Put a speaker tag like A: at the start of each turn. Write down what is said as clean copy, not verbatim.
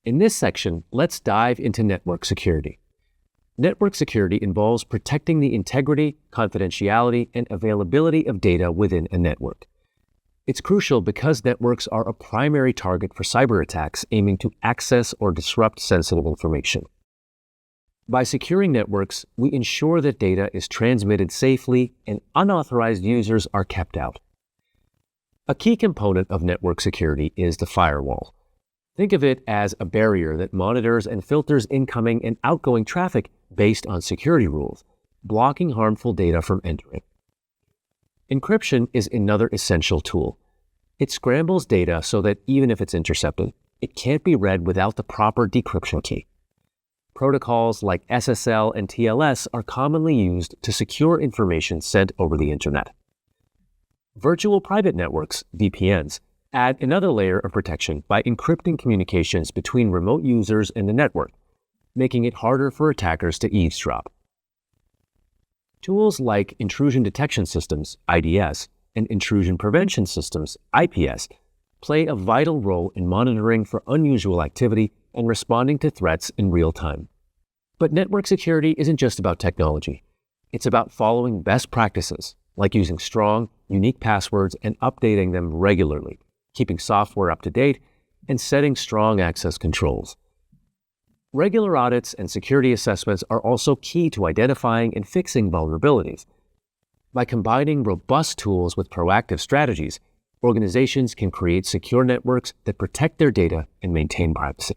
A: In this section, let's dive into network security. Network security involves protecting the integrity, confidentiality, and availability of data within a network. It's crucial because networks are a primary target for cyber attacks aiming to access or disrupt sensitive information. By securing networks, we ensure that data is transmitted safely and unauthorized users are kept out. A key component of network security is the firewall. Think of it as a barrier that monitors and filters incoming and outgoing traffic based on security rules, blocking harmful data from entering. Encryption is another essential tool. It scrambles data so that even if it's intercepted, it can't be read without the proper decryption key. Protocols like SSL and TLS are commonly used to secure information sent over the internet. Virtual private networks, VPNs, add another layer of protection by encrypting communications between remote users and the network, making it harder for attackers to eavesdrop. Tools like intrusion detection systems, IDS, and intrusion prevention systems, IPS, play a vital role in monitoring for unusual activity and responding to threats in real time. But network security isn't just about technology. It's about following best practices, like using strong, unique passwords and updating them regularly, keeping software up to date, and setting strong access controls. Regular audits and security assessments are also key to identifying and fixing vulnerabilities. By combining robust tools with proactive strategies, organizations can create secure networks that protect their data and maintain privacy.